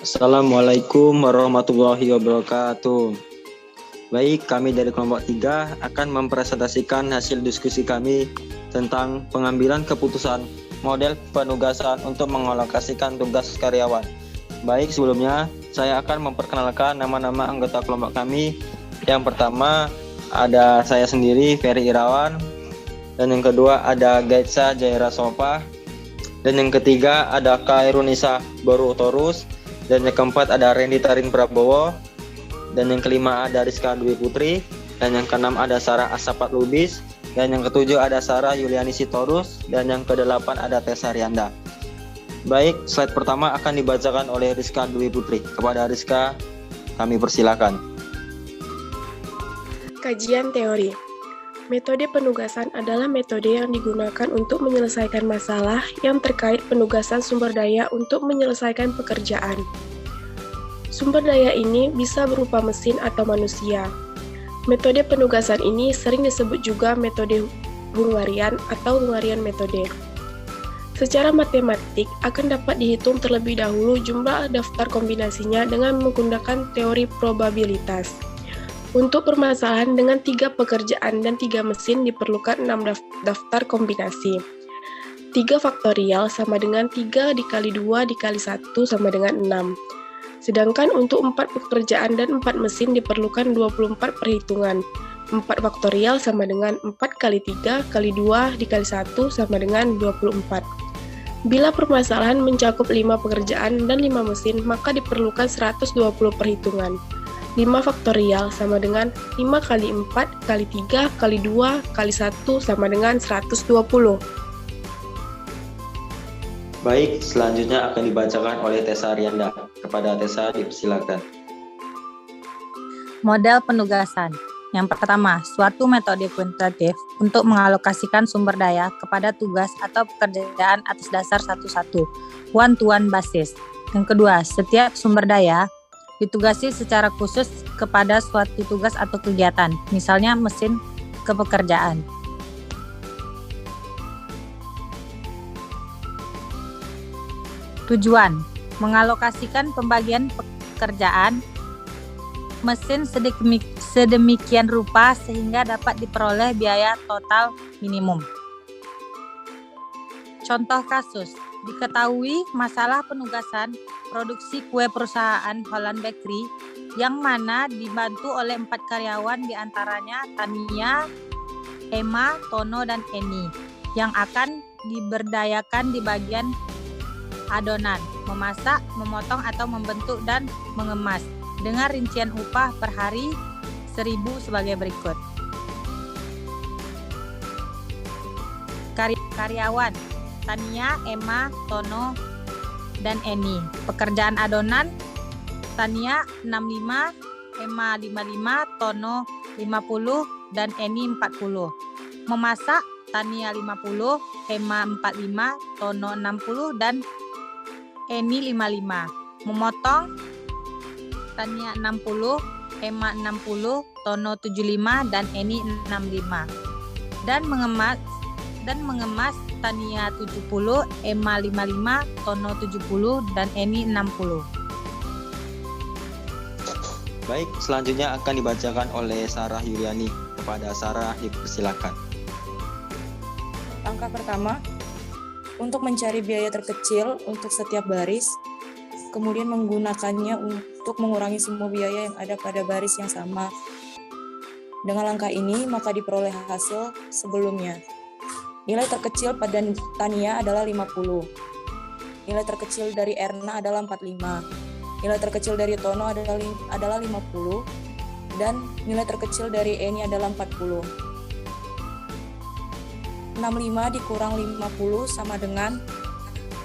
Assalamualaikum warahmatullahi wabarakatuh. Baik, kami dari kelompok 3 akan mempresentasikan hasil diskusi kami tentang pengambilan keputusan model penugasan untuk mengalokasikan tugas karyawan. Baik, sebelumnya saya akan memperkenalkan nama-nama anggota kelompok kami. Yang pertama ada saya sendiri, Ferry Irawan, dan yang kedua ada Gaitsa Jaira Sopa, dan yang ketiga ada Kairunisa Boru Torus, dan yang keempat ada Randy Tarin Prabowo, dan yang kelima ada Rizka Dwi Putri, dan yang keenam ada Sarah Asapat Lubis, dan yang ketujuh ada Sarah Yuliani Sitorus, dan yang kedelapan ada Tessa Rianda. Baik, slide pertama akan dibacakan oleh Rizka Dwi Putri. Kepada Rizka, kami persilakan. Kajian teori. Metode penugasan adalah metode yang digunakan untuk menyelesaikan masalah yang terkait penugasan sumber daya untuk menyelesaikan pekerjaan. Sumber daya ini bisa berupa mesin atau manusia. Metode penugasan ini sering disebut juga metode Hungarian atau Hungarian metode. Secara matematik akan dapat dihitung terlebih dahulu jumlah daftar kombinasinya dengan menggunakan teori probabilitas. Untuk permasalahan dengan 3 pekerjaan dan 3 mesin diperlukan 6 daftar kombinasi. 3 faktorial sama dengan 3 dikali 2 dikali 1 sama dengan 6. Sedangkan untuk 4 pekerjaan dan 4 mesin diperlukan 24 perhitungan. 4 faktorial sama dengan 4 kali 3 kali 2 dikali 1 sama dengan 24. Bila permasalahan mencakup 5 pekerjaan dan 5 mesin, maka diperlukan 120 perhitungan. 5 faktorial sama dengan 5 kali 4 kali 3 kali 2 kali 1 sama dengan 120. Baik, selanjutnya akan dibacakan oleh Tessa Rianda. Kepada Tessa, dipersilakan. Model penugasan. Yang pertama, suatu metode kuantitatif untuk mengalokasikan sumber daya kepada tugas atau pekerjaan atas dasar satu-satu, one-to-one basis. Yang kedua, setiap sumber daya ditugasi secara khusus kepada suatu tugas atau kegiatan, misalnya mesin kepekerjaan. Tujuan, mengalokasikan pembagian pekerjaan mesin sedemikian rupa sehingga dapat diperoleh biaya total minimum. Contoh kasus, diketahui masalah penugasan produksi kue perusahaan Holland Bakery yang mana dibantu oleh 4 karyawan diantaranya Tania, Emma, Tono, dan Eni yang akan diberdayakan di bagian adonan, memasak, memotong atau membentuk dan mengemas dengan rincian upah per hari 1.000 sebagai berikut. Karyawan Tania, Emma, Tono, dan Eni. Pekerjaan adonan Tania 65, Emma 55, Tono 50, dan Eni 40. Memasak Tania 50, Emma 45, Tono 60, dan Eni 55. Memotong Tania 60, Emma 60, Tono 75, dan Eni 65. Dan mengemas Tania 70, Emma 55, Tono 70, dan Eni 60. Baik, selanjutnya akan dibacakan oleh Sarah Yuliani. Kepada Sarah, dipersilakan. Langkah pertama, untuk mencari biaya terkecil untuk setiap baris, kemudian menggunakannya untuk mengurangi semua biaya yang ada pada baris yang sama. Dengan langkah ini, maka diperoleh hasil sebelumnya. Nilai terkecil pada Tania adalah 50. Nilai terkecil dari Erna adalah 45. Nilai terkecil dari Tono adalah 50. Dan nilai terkecil dari Eni adalah 40. 65 dikurang 50 sama dengan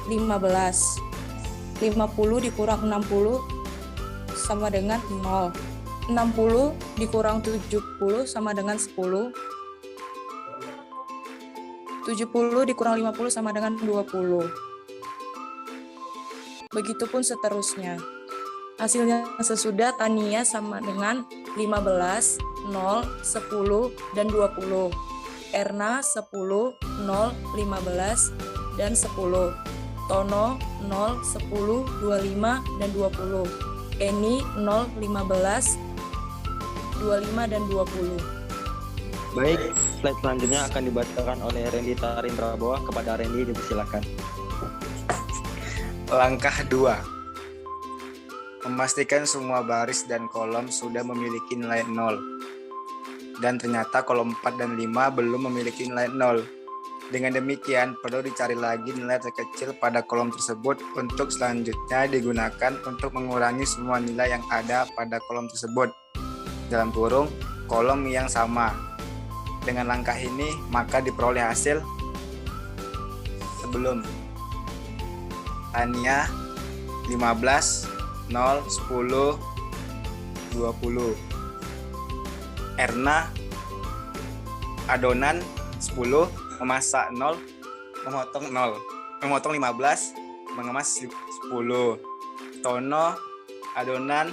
15. 50 dikurang 60 sama dengan 0. 60 dikurang 70 sama dengan 10. 70 dikurang 50 sama dengan 20. Begitupun seterusnya. Hasilnya sesudah Tania sama dengan 15, 0, 10, dan 20. Erna 10, 0, 15, dan 10. Tono 0, 10, 25, dan 20. Eni 0, 15, 25, dan 20. Baik, slide selanjutnya akan dibacakan oleh Randy Tarin Prabowo. Kepada Randy dipersilakan. Langkah 2. Memastikan semua baris dan kolom sudah memiliki nilai 0. Dan ternyata kolom 4 dan 5 belum memiliki nilai 0. Dengan demikian, perlu dicari lagi nilai terkecil pada kolom tersebut untuk selanjutnya digunakan untuk mengurangi semua nilai yang ada pada kolom tersebut. Dalam kurung, kolom yang sama. Dengan langkah ini, maka diperoleh hasil sebelum Tania 15, 0, 10, 20. Erna adonan 10, memasak 0, memotong 0, memotong 15, mengemas 10. Tono adonan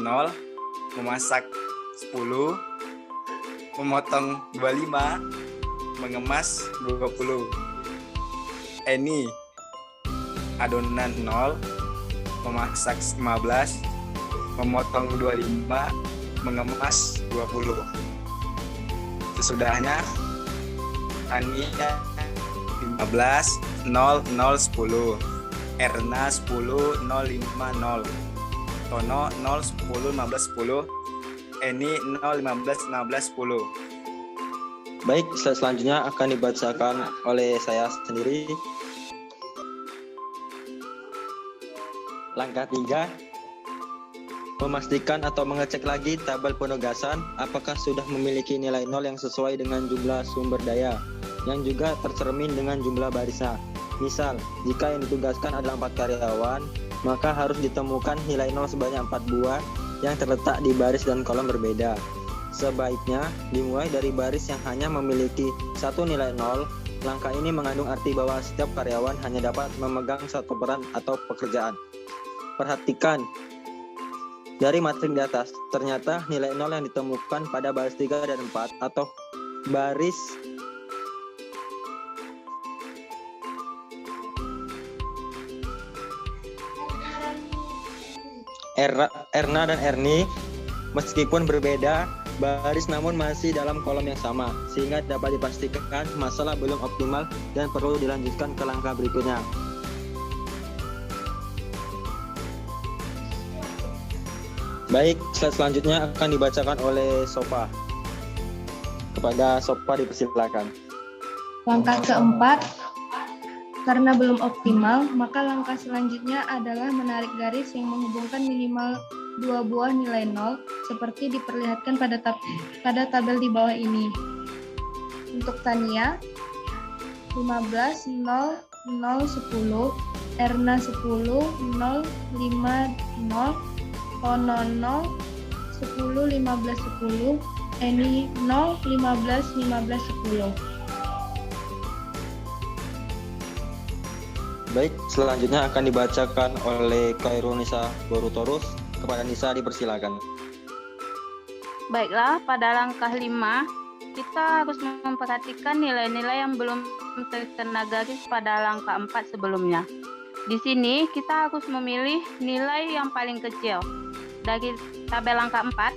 0, memasak 10, memotong 25, mengemas 20. Eni adonan 0, memasak 15, memotong 25, mengemas 20. Sesudahnya Tania 15, 0, 0, 10. Erna 10, 0, 5, 0. Tono 0, 10, 15, 10. Eni 0, 15, 16, 10. Baik, slide selanjutnya akan dibacakan oleh saya sendiri. Langkah 3. Memastikan atau mengecek lagi tabel penugasan apakah sudah memiliki nilai 0 yang sesuai dengan jumlah sumber daya yang juga tercermin dengan jumlah barisnya. Misal, jika yang ditugaskan adalah 4 karyawan, maka harus ditemukan nilai 0 sebanyak 4 buah yang terletak di baris dan kolom berbeda. Sebaiknya dimulai dari baris yang hanya memiliki satu nilai 0. Langkah ini mengandung arti bahwa setiap karyawan hanya dapat memegang satu peran atau pekerjaan. Perhatikan dari materi di atas, ternyata nilai 0 yang ditemukan pada baris 3 dan 4 atau baris Erna dan Erni meskipun berbeda baris namun masih dalam kolom yang sama, sehingga dapat dipastikan masalah belum optimal dan perlu dilanjutkan ke langkah berikutnya. Baik, slide selanjutnya akan dibacakan oleh Sofa. Kepada Sofa dipersilakan. Langkah keempat, karena belum optimal, maka langkah selanjutnya adalah menarik garis yang menghubungkan minimal 2 buah nilai 0, seperti diperlihatkan pada tabel di bawah ini. Untuk Tania, 15, 0, 0, 10, Erna 10, 0, 5, 0, Tono 0, 10, 15, 10, Eni 0, 15, 15, 10. Baik, selanjutnya akan dibacakan oleh Kairunisa Borutorus. Kepada Nisa dipersilakan. Baiklah, pada langkah 5, kita harus memperhatikan nilai-nilai yang belum terkena garis pada langkah 4 sebelumnya. Di sini kita harus memilih nilai yang paling kecil. Dari tabel langkah 4,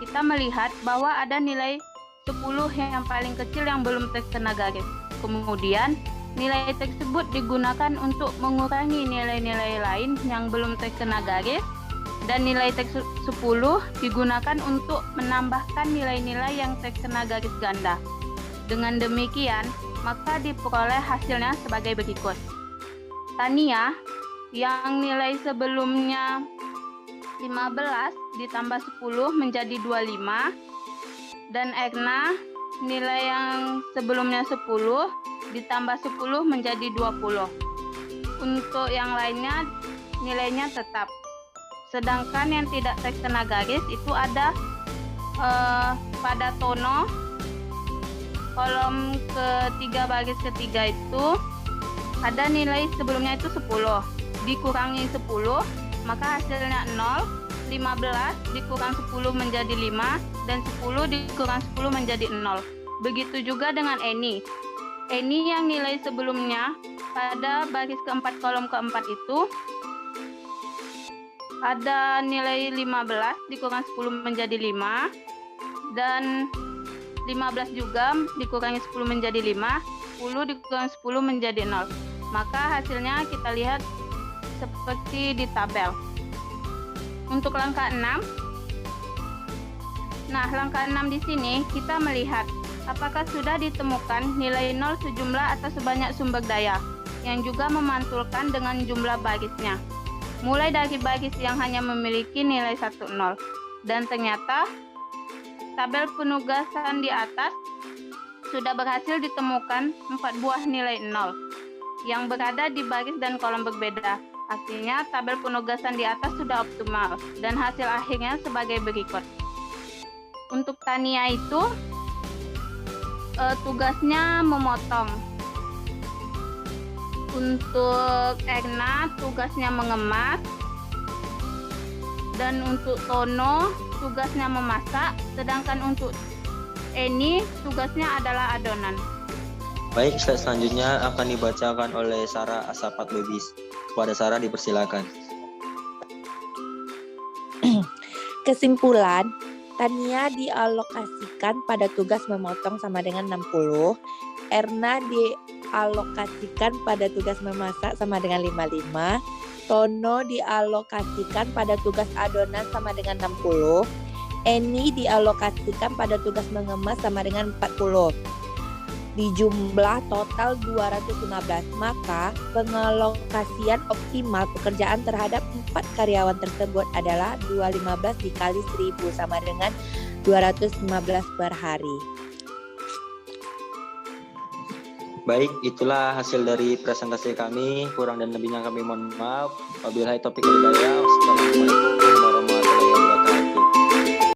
kita melihat bahwa ada nilai 10 yang paling kecil yang belum terkena garis. Kemudian, nilai tersebut digunakan untuk mengurangi nilai-nilai lain yang belum terkena garis, dan nilai 10 digunakan untuk menambahkan nilai-nilai yang terkena garis ganda. Dengan demikian, maka diperoleh hasilnya sebagai berikut. Tania, yang nilai sebelumnya 15 ditambah 10 menjadi 25, dan Erna, nilai yang sebelumnya 10 ditambah 10 menjadi 20. Untuk yang lainnya, nilainya tetap. Sedangkan yang tidak terkena garis itu ada pada Tono, kolom ketiga baris ketiga itu ada nilai sebelumnya itu 10, dikurangi 10, maka hasilnya 0, 15 dikurang 10 menjadi 5, dan 10 dikurang 10 menjadi 0. Begitu juga dengan Eni. Eni yang nilai sebelumnya pada baris keempat kolom keempat itu ada nilai 15 dikurang 10 menjadi 5, dan 15 juga dikurangi 10 menjadi 5, 10 dikurang 10 menjadi 0. Maka hasilnya kita lihat seperti di tabel. Untuk langkah 6, nah langkah 6 di sini kita melihat apakah sudah ditemukan nilai 0 sejumlah atau sebanyak sumber daya yang juga memantulkan dengan jumlah barisnya. Mulai dari baris yang hanya memiliki nilai 1, 0. Dan ternyata tabel penugasan di atas sudah berhasil ditemukan 4 buah nilai 0 yang berada di baris dan kolom berbeda. Artinya tabel penugasan di atas sudah optimal dan hasil akhirnya sebagai berikut. Untuk Tania itu tugasnya memotong. Untuk Erna tugasnya mengemas, dan untuk Tono tugasnya memasak, sedangkan untuk Eni tugasnya adalah adonan. Baik, slide selanjutnya akan dibacakan oleh Sarah Asapat Lubis. Kepada Sarah dipersilakan. Kesimpulan, Tania dialokasikan pada tugas memotong sama dengan 60, Erna dialokasikan pada tugas memasak sama dengan 55, Tono dialokasikan pada tugas adonan sama dengan 60, Eni dialokasikan pada tugas mengemas sama dengan 40. Di jumlah total 215, maka pengalokasian optimal pekerjaan terhadap 4 karyawan tersebut adalah 215 dikali 1000 sama dengan 215 per hari. Baik, itulah hasil dari presentasi kami. Kurang dan lebihnya kami mohon maaf. Wabillahi taufiq wal hidayah. Wassalamualaikum.